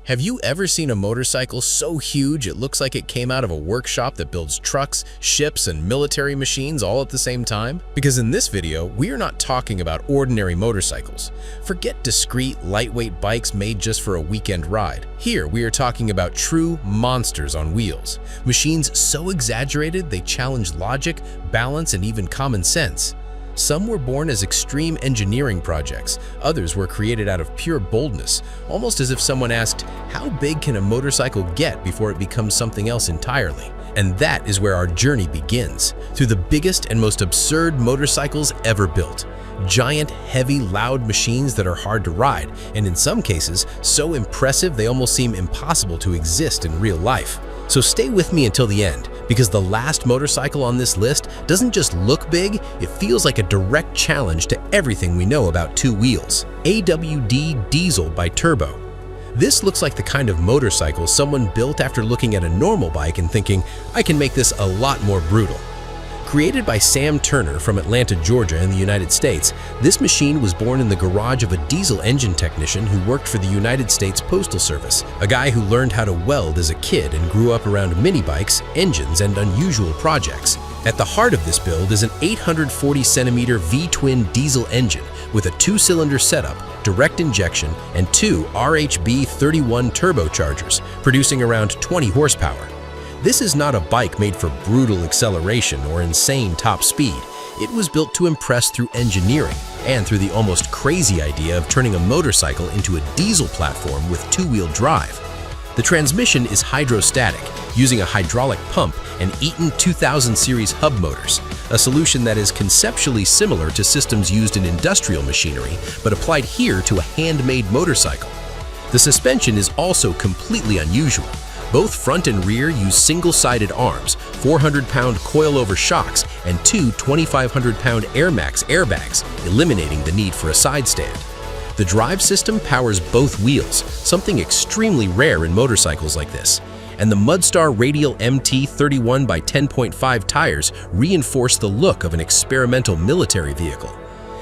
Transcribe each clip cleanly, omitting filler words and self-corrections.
Have you ever seen a motorcycle so huge it looks like it came out of a workshop that builds trucks, ships, and military machines all at the same time? Because in this video, we are not talking about ordinary motorcycles. Forget discreet, lightweight bikes made just for a weekend ride. Here, we are talking about true monsters on wheels. Machines so exaggerated they challenge logic, balance, and even common sense. Some were born as extreme engineering projects, others were created out of pure boldness, almost as if someone asked, how big can a motorcycle get before it becomes something else entirely? And that is where our journey begins, through the biggest and most absurd motorcycles ever built. Giant, heavy, loud machines that are hard to ride, and in some cases, so impressive they almost seem impossible to exist in real life. So stay with me until the end, because the last motorcycle on this list doesn't just look big, it feels like a direct challenge to everything we know about two wheels. AWD Diesel by Turbo. This looks like the kind of motorcycle someone built after looking at a normal bike and thinking, I can make this a lot more brutal. Created by Sam Turner from Atlanta, Georgia in the United States, this machine was born in the garage of a diesel engine technician who worked for the United States Postal Service, a guy who learned how to weld as a kid and grew up around mini bikes, engines, and unusual projects. At the heart of this build is an 840-centimeter V-twin diesel engine with a two-cylinder setup, direct injection, and two RHB31 turbochargers, producing around 20 horsepower. This is not a bike made for brutal acceleration or insane top speed. It was built to impress through engineering and through the almost crazy idea of turning a motorcycle into a diesel platform with two-wheel drive. The transmission is hydrostatic, using a hydraulic pump and Eaton 2000 series hub motors, a solution that is conceptually similar to systems used in industrial machinery, but applied here to a handmade motorcycle. The suspension is also completely unusual. Both front and rear use single-sided arms, 400-pound coilover shocks, and two 2,500-pound Air Max airbags, eliminating the need for a side stand. The drive system powers both wheels, something extremely rare in motorcycles like this. And the Mudstar Radial MT31 by 10.5 tires reinforce the look of an experimental military vehicle.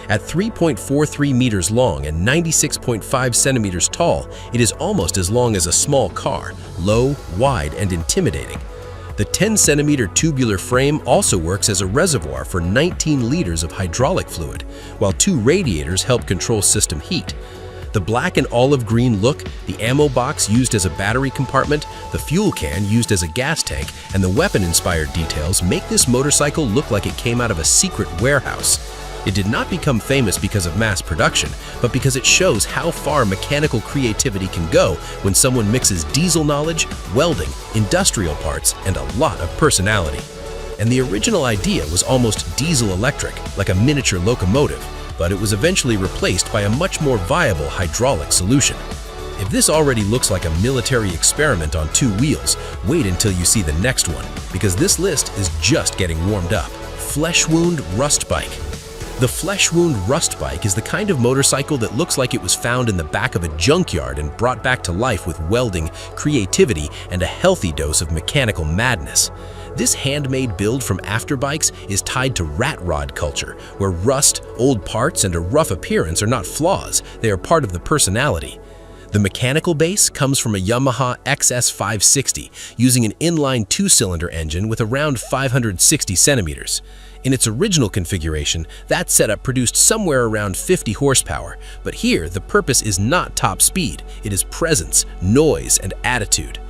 At 3.43 meters long and 96.5 centimeters tall, it is almost as long as a small car, low, wide, and intimidating. The 10-centimeter tubular frame also works as a reservoir for 19 liters of hydraulic fluid, while two radiators help control system heat. The black and olive green look, the ammo box used as a battery compartment, the fuel can used as a gas tank, and the weapon-inspired details make this motorcycle look like it came out of a secret warehouse. It did not become famous because of mass production, but because it shows how far mechanical creativity can go when someone mixes diesel knowledge, welding, industrial parts, and a lot of personality. And the original idea was almost diesel-electric, like a miniature locomotive, but it was eventually replaced by a much more viable hydraulic solution. If this already looks like a military experiment on two wheels, wait until you see the next one, because this list is just getting warmed up. Flesh Wound Rust Bike. The Flesh Wound Rust Bike is the kind of motorcycle that looks like it was found in the back of a junkyard and brought back to life with welding, creativity, and a healthy dose of mechanical madness. This handmade build from Afterbikes is tied to rat rod culture, where rust, old parts, and a rough appearance are not flaws, they are part of the personality. The mechanical base comes from a Yamaha XS560, using an inline two-cylinder engine with around 560 centimeters. In its original configuration, that setup produced somewhere around 50 horsepower, but here the purpose is not top speed, it is presence, noise, and attitude.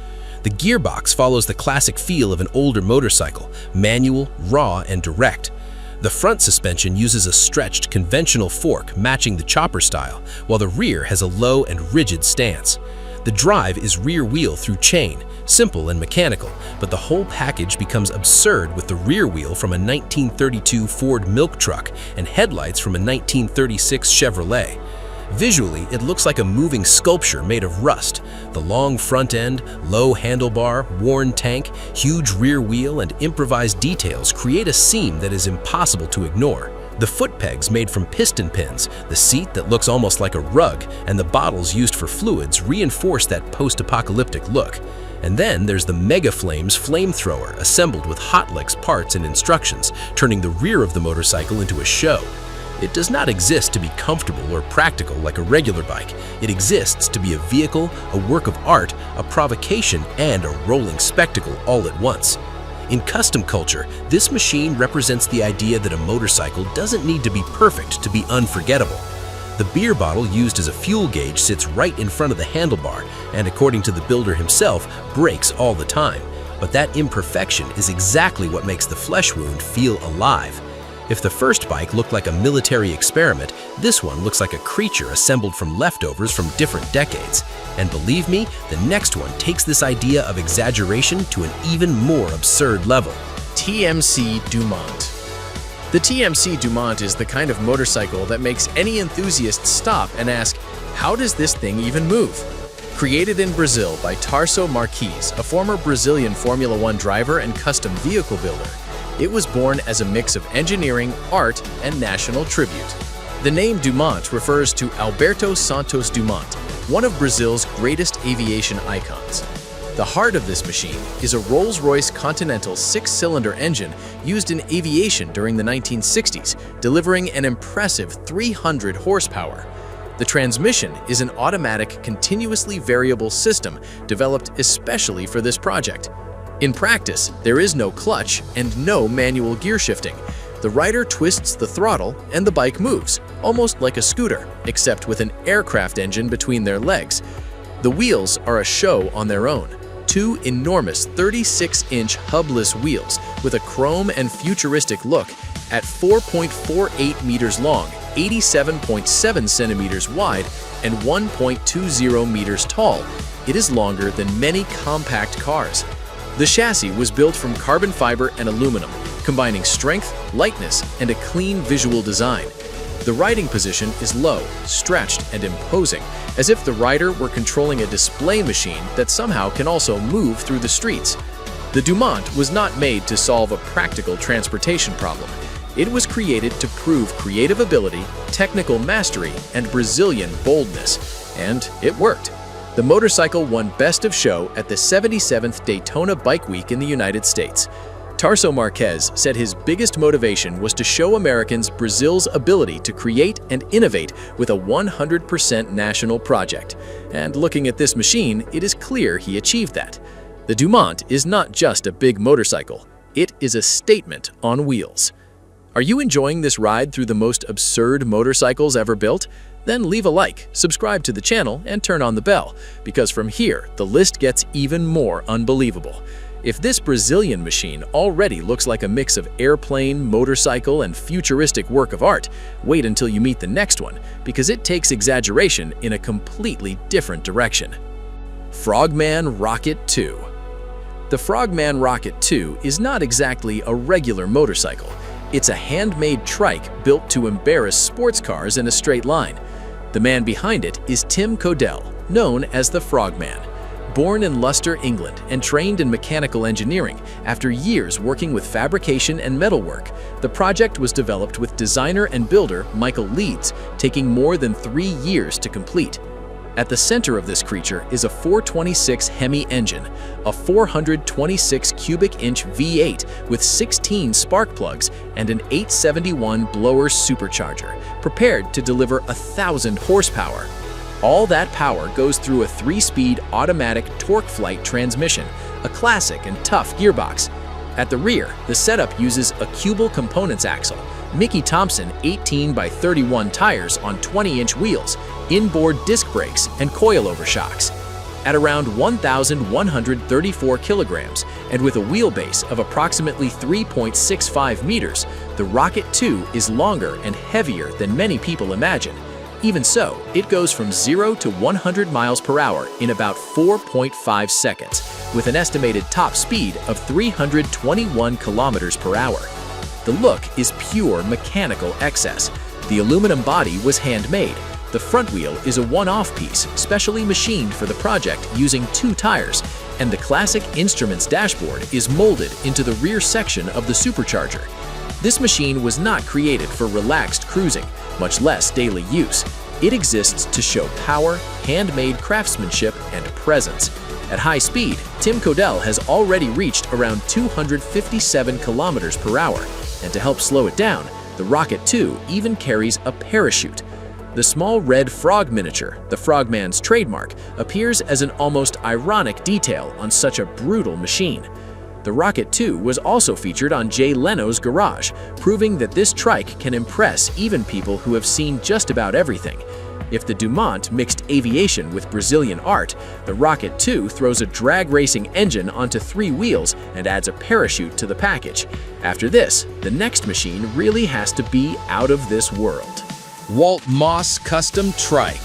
The gearbox follows the classic feel of an older motorcycle, manual, raw, and direct. The front suspension uses a stretched, conventional fork matching the chopper style, while the rear has a low and rigid stance. The drive is rear wheel through chain, simple and mechanical, but the whole package becomes absurd with the rear wheel from a 1932 Ford milk truck and headlights from a 1936 Chevrolet. Visually, it looks like a moving sculpture made of rust. The long front end, low handlebar, worn tank, huge rear wheel, and improvised details create a seam that is impossible to ignore. The foot pegs made from piston pins, the seat that looks almost like a rug, and the bottles used for fluids reinforce that post-apocalyptic look. And then there's the Mega Flames flamethrower assembled with Hot Licks parts and instructions, turning the rear of the motorcycle into a show. It does not exist to be comfortable or practical like a regular bike. It exists to be a vehicle, a work of art, a provocation, and a rolling spectacle all at once. In custom culture, this machine represents the idea that a motorcycle doesn't need to be perfect to be unforgettable. The beer bottle used as a fuel gauge sits right in front of the handlebar and, according to the builder himself, breaks all the time. But that imperfection is exactly what makes the flesh wound feel alive. If the first bike looked like a military experiment, this one looks like a creature assembled from leftovers from different decades. And believe me, the next one takes this idea of exaggeration to an even more absurd level. TMC Dumont. The TMC Dumont is the kind of motorcycle that makes any enthusiast stop and ask, how does this thing even move? Created in Brazil by Tarso Marques, a former Brazilian Formula One driver and custom vehicle builder, it was born as a mix of engineering, art, and national tribute. The name Dumont refers to Alberto Santos Dumont, one of Brazil's greatest aviation icons. The heart of this machine is a Rolls-Royce Continental 6-cylinder engine used in aviation during the 1960s, delivering an impressive 300 horsepower. The transmission is an automatic, continuously variable system developed especially for this project. In practice, there is no clutch and no manual gear shifting. The rider twists the throttle and the bike moves, almost like a scooter, except with an aircraft engine between their legs. The wheels are a show on their own. Two enormous 36-inch hubless wheels with a chrome and futuristic look at 4.48 meters long, 87.7 centimeters wide, and 1.20 meters tall. It is longer than many compact cars. The chassis was built from carbon fiber and aluminum, combining strength, lightness, and a clean visual design. The riding position is low, stretched, and imposing, as if the rider were controlling a display machine that somehow can also move through the streets. The Dumont was not made to solve a practical transportation problem. It was created to prove creative ability, technical mastery, and Brazilian boldness. And it worked. The motorcycle won Best of Show at the 77th Daytona Bike Week in the United States. Tarso Marques said his biggest motivation was to show Americans Brazil's ability to create and innovate with a 100% national project. And looking at this machine, it is clear he achieved that. The Dumont is not just a big motorcycle, it is a statement on wheels. Are you enjoying this ride through the most absurd motorcycles ever built? Then leave a like, subscribe to the channel, and turn on the bell, because from here, the list gets even more unbelievable. If this Brazilian machine already looks like a mix of airplane, motorcycle, and futuristic work of art, wait until you meet the next one, because it takes exaggeration in a completely different direction. Frogman Rocket 2. The Frogman Rocket 2 is not exactly a regular motorcycle. It's a handmade trike built to embarrass sports cars in a straight line. The man behind it is Tim Codell, known as the Frogman. Born in Leicester, England, and trained in mechanical engineering, after years working with fabrication and metalwork, the project was developed with designer and builder Michael Leeds, taking more than 3 years to complete. At the center of this creature is a 426 Hemi engine, a 426 cubic inch V8 with 16 spark plugs and an 871 blower supercharger, prepared to deliver 1,000 horsepower. All that power goes through a 3-speed automatic torque flight transmission, a classic and tough gearbox. At the rear, the setup uses a Cubal components axle, Mickey Thompson 18x31 tires on 20-inch wheels, inboard disc brakes, and coilover shocks. At around 1,134 kilograms and with a wheelbase of approximately 3.65 meters, the Rocket 2 is longer and heavier than many people imagine. Even so, it goes from 0 to 100 miles per hour in about 4.5 seconds, with an estimated top speed of 321 kilometers per hour. The look is pure mechanical excess. The aluminum body was handmade. The front wheel is a one-off piece, specially machined for the project using 2 tires, and the classic Instruments dashboard is molded into the rear section of the supercharger. This machine was not created for relaxed cruising, much less daily use. It exists to show power, handmade craftsmanship, and presence. At high speed, Tim Codell has already reached around 257 kilometers per hour, and to help slow it down, The Rocket 2 even carries a parachute. The small red frog miniature, the Frogman's trademark, appears as an almost ironic detail on such a brutal machine. The Rocket 2 was also featured on Jay Leno's Garage, proving that this trike can impress even people who have seen just about everything. If the Dumont mixed aviation with Brazilian art, the Rocket 2 throws a drag racing engine onto 3 wheels and adds a parachute to the package. After this, the next machine really has to be out of this world. Walt Moss Custom Trike.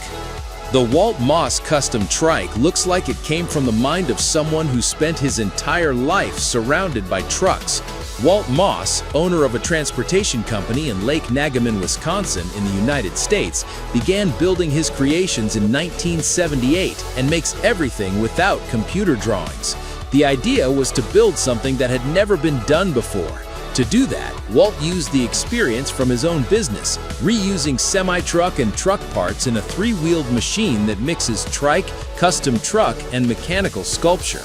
The Walt Moss Custom Trike looks like it came from the mind of someone who spent his entire life surrounded by trucks. Walt Moss, owner of a transportation company in Lake Nagamin, Wisconsin in the United States, began building his creations in 1978 and makes everything without computer drawings. The idea was to build something that had never been done before. To do that, Walt used the experience from his own business, reusing semi-truck and truck parts in a 3-wheeled machine that mixes trike, custom truck, and mechanical sculpture.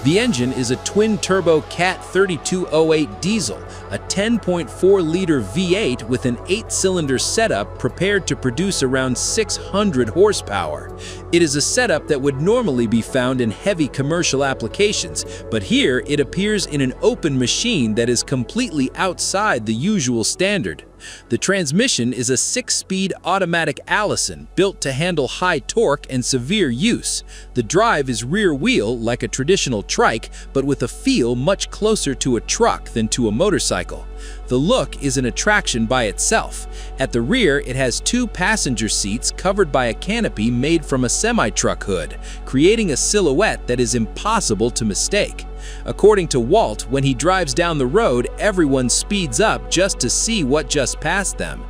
The engine is a twin-turbo Cat 3208 diesel, a 10.4-liter V8 with an 8-cylinder setup prepared to produce around 600 horsepower. It is a setup that would normally be found in heavy commercial applications, but here it appears in an open machine that is completely outside the usual standard. The transmission is a 6-speed automatic Allison built to handle high torque and severe use. The drive is rear wheel like a traditional trike, but with a feel much closer to a truck than to a motorcycle. The look is an attraction by itself. At the rear, it has 2 passenger seats covered by a canopy made from a semi-truck hood, creating a silhouette that is impossible to mistake. According to Walt, when he drives down the road, everyone speeds up just to see what just passed them.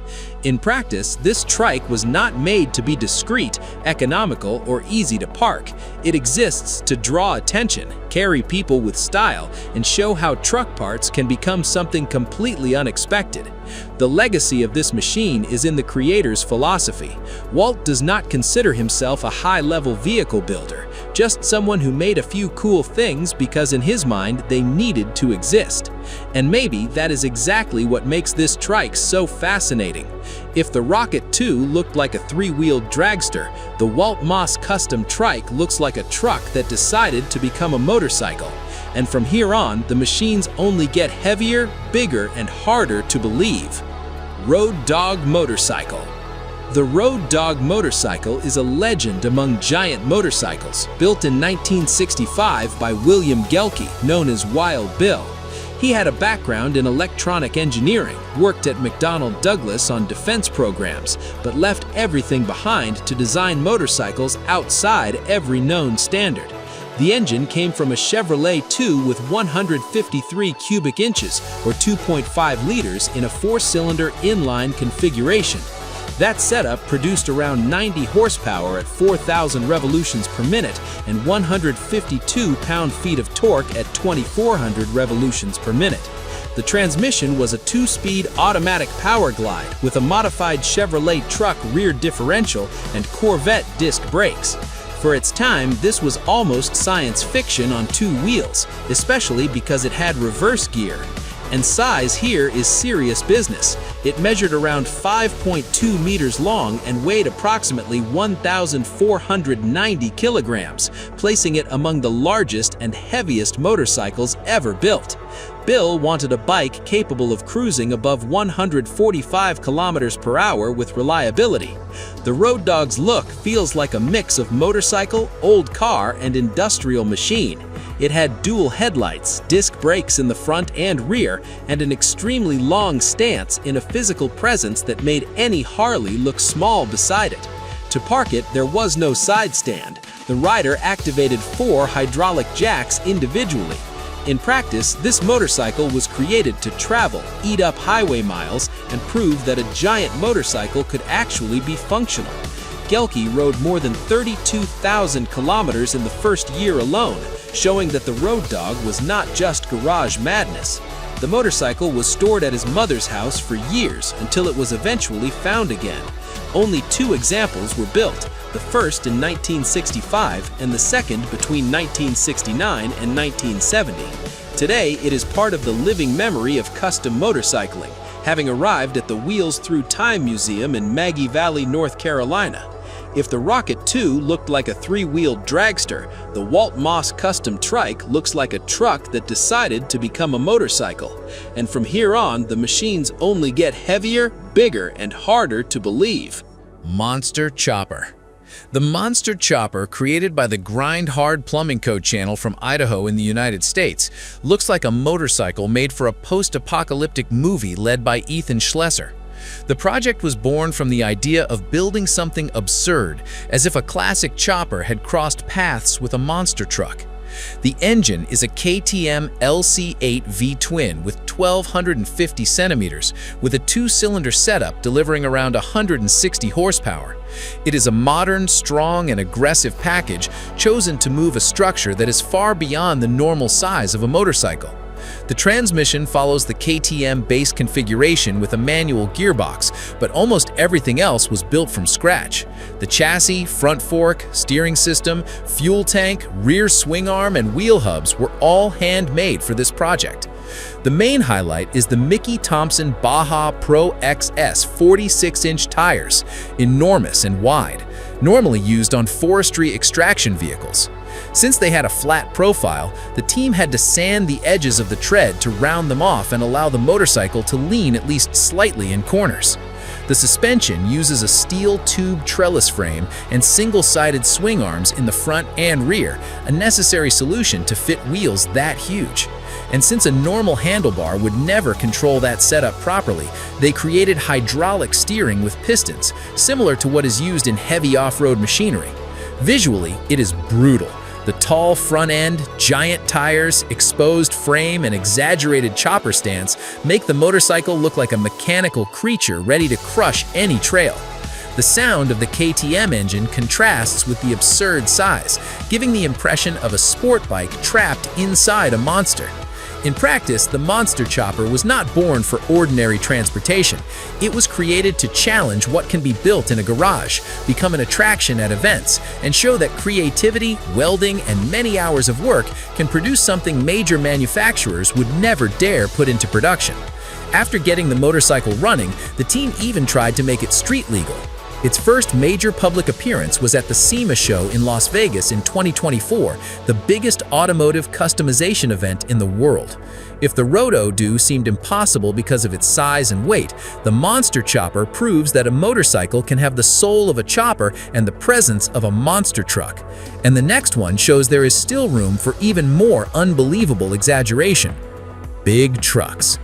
In practice, this trike was not made to be discreet, economical, or easy to park. It exists to draw attention, carry people with style, and show how truck parts can become something completely unexpected. The legacy of this machine is in the creator's philosophy. Walt does not consider himself a high-level vehicle builder, just someone who made a few cool things because in his mind they needed to exist. And maybe that is exactly what makes this trike so fascinating. If the Rocket 2 looked like a 3-wheeled dragster, the Walt Moss Custom Trike looks like a truck that decided to become a motorcycle. And from here on, the machines only get heavier, bigger, and harder to believe. Road Dog Motorcycle. The Road Dog motorcycle is a legend among giant motorcycles, built in 1965 by William Gelke, known as Wild Bill. He had a background in electronic engineering, worked at McDonnell Douglas on defense programs, but left everything behind to design motorcycles outside every known standard. The engine came from a Chevrolet 2 with 153 cubic inches, or 2.5 liters, in a 4-cylinder inline configuration. That setup produced around 90 horsepower at 4,000 revolutions per minute and 152 pound-feet of torque at 2,400 revolutions per minute. The transmission was a 2-speed automatic power glide with a modified Chevrolet truck rear differential and Corvette disc brakes. For its time, this was almost science fiction on 2 wheels, especially because it had reverse gear. And size here is serious business. It measured around 5.2 meters long and weighed approximately 1,490 kilograms, placing it among the largest and heaviest motorcycles ever built. Bill wanted a bike capable of cruising above 145 kilometers per hour with reliability. The Road Dog's look feels like a mix of motorcycle, old car, and industrial machine. It had dual headlights, disc brakes in the front and rear, and an extremely long stance in a physical presence that made any Harley look small beside it. To park it, there was no side stand. The rider activated 4 hydraulic jacks individually. In practice, this motorcycle was created to travel, eat up highway miles, and prove that a giant motorcycle could actually be functional. Gelke rode more than 32,000 kilometers in the first year alone, showing that the Road Dog was not just garage madness. The motorcycle was stored at his mother's house for years until it was eventually found again. Only 2 examples were built, the first in 1965 and the second between 1969 and 1970. Today, it is part of the living memory of custom motorcycling, having arrived at the Wheels Through Time Museum in Maggie Valley, North Carolina. If the Rocket 2 looked like a three-wheeled dragster, the Walt Moss Custom Trike looks like a truck that decided to become a motorcycle. And from here on, the machines only get heavier, bigger, and harder to believe. Monster Chopper. The Monster Chopper, created by the Grind Hard Plumbing Code channel from Idaho in the United States, looks like a motorcycle made for a post-apocalyptic movie led by Ethan Schlesser. The project was born from the idea of building something absurd, as if a classic chopper had crossed paths with a monster truck. The engine is a KTM LC8 V-twin with 1,250 centimeters, with a two-cylinder setup delivering around 160 horsepower. It is a modern, strong, and aggressive package chosen to move a structure that is far beyond the normal size of a motorcycle. The transmission follows the KTM base configuration with a manual gearbox, but almost everything else was built from scratch. The chassis, front fork, steering system, fuel tank, rear swing arm, and wheel hubs were all handmade for this project. The main highlight is the Mickey Thompson Baja Pro XS 46-inch tires, enormous and wide, normally used on forestry extraction vehicles. Since they had a flat profile, the team had to sand the edges of the tread to round them off and allow the motorcycle to lean at least slightly in corners. The suspension uses a steel tube trellis frame and single-sided swing arms in the front and rear, a necessary solution to fit wheels that huge. And since a normal handlebar would never control that setup properly, they created hydraulic steering with pistons, similar to what is used in heavy off-road machinery. Visually, it is brutal. The tall front end, giant tires, exposed frame, and exaggerated chopper stance make the motorcycle look like a mechanical creature ready to crush any trail. The sound of the KTM engine contrasts with the absurd size, giving the impression of a sport bike trapped inside a monster. In practice, the Monster Chopper was not born for ordinary transportation. It was created to challenge what can be built in a garage, become an attraction at events, and show that creativity, welding, and many hours of work can produce something major manufacturers would never dare put into production. After getting the motorcycle running, the team even tried to make it street legal. Its first major public appearance was at the SEMA show in Las Vegas in 2024, the biggest automotive customization event in the world. If the Roto-Do seemed impossible because of its size and weight, the Monster Chopper proves that a motorcycle can have the soul of a chopper and the presence of a monster truck. And the next one shows there is still room for even more unbelievable exaggeration. Big trucks.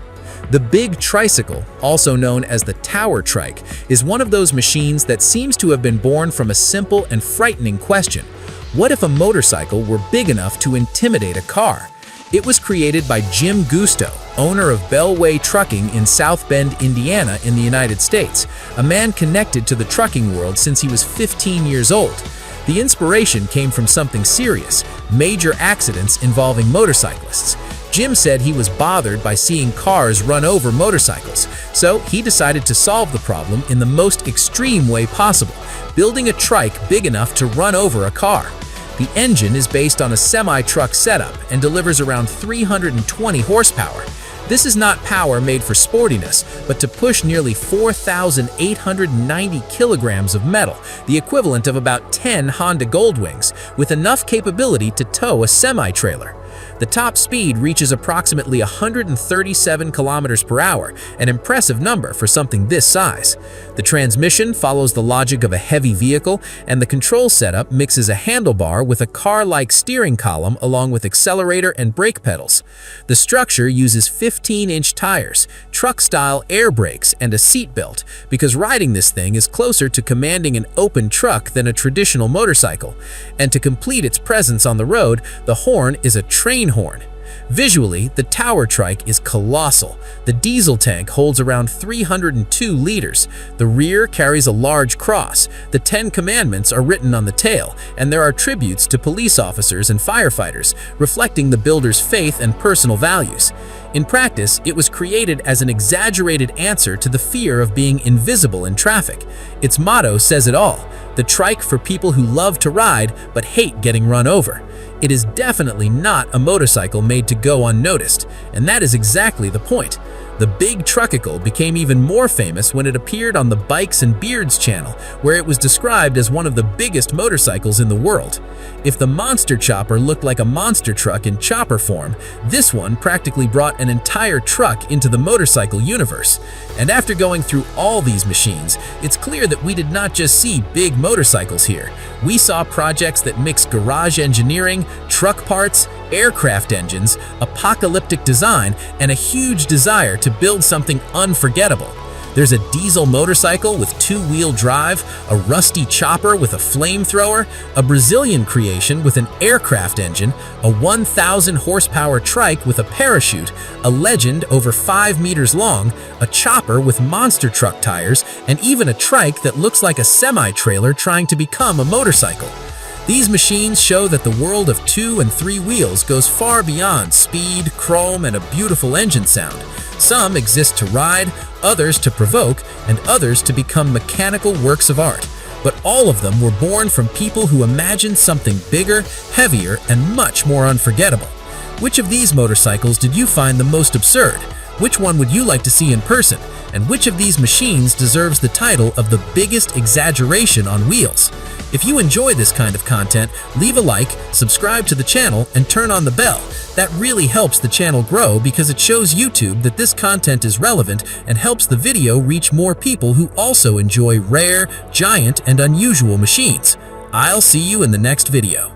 The Big Tricycle, also known as the Tower Trike, is one of those machines that seems to have been born from a simple and frightening question. What if a motorcycle were big enough to intimidate a car? It was created by Jim Gusto, owner of Bellway Trucking in South Bend, Indiana in the United States, a man connected to the trucking world since he was 15 years old. The inspiration came from something serious, major accidents involving motorcyclists. Jim said he was bothered by seeing cars run over motorcycles, so he decided to solve the problem in the most extreme way possible, building a trike big enough to run over a car. The engine is based on a semi-truck setup and delivers around 320 horsepower. This is not power made for sportiness, but to push nearly 4,890 kilograms of metal, the equivalent of about 10 Honda Goldwings, with enough capability to tow a semi-trailer. The top speed reaches approximately 137 kilometers per hour, an impressive number for something this size. The transmission follows the logic of a heavy vehicle, and the control setup mixes a handlebar with a car-like steering column along with accelerator and brake pedals. The structure uses 15-inch tires, truck-style air brakes, and a seat belt, because riding this thing is closer to commanding an open truck than a traditional motorcycle. And to complete its presence on the road, the horn is a train horn. Visually, the Tower Trike is colossal. The diesel tank holds around 302 liters. The rear carries a large cross. The 10 Commandments are written on the tail, and there are tributes to police officers and firefighters, reflecting the builder's faith and personal values. In practice, it was created as an exaggerated answer to the fear of being invisible in traffic. Its motto says it all: the trike for people who love to ride but hate getting run over. It is definitely not a motorcycle made to go unnoticed, and that is exactly the point. The big truckicle became even more famous when it appeared on the Bikes and Beards channel, where it was described as one of the biggest motorcycles in the world. If the monster chopper looked like a monster truck in chopper form, this one practically brought an entire truck into the motorcycle universe. And after going through all these machines, it's clear that we did not just see big motorcycles here. We saw projects that mix garage engineering, truck parts, aircraft engines, apocalyptic design, and a huge desire to build something unforgettable. There's a diesel motorcycle with two-wheel drive, a rusty chopper with a flamethrower, a Brazilian creation with an aircraft engine, a 1,000 horsepower trike with a parachute, a legend over 5 meters long, a chopper with monster truck tires, and even a trike that looks like a semi-trailer trying to become a motorcycle. These machines show that the world of 2 and 3 wheels goes far beyond speed, chrome, and a beautiful engine sound. Some exist to ride, others to provoke, and others to become mechanical works of art. But all of them were born from people who imagined something bigger, heavier, and much more unforgettable. Which of these motorcycles did you find the most absurd? Which one would you like to see in person? And which of these machines deserves the title of the biggest exaggeration on wheels? If you enjoy this kind of content, leave a like, subscribe to the channel, and turn on the bell. That really helps the channel grow because it shows YouTube that this content is relevant and helps the video reach more people who also enjoy rare, giant, and unusual machines. I'll see you in the next video.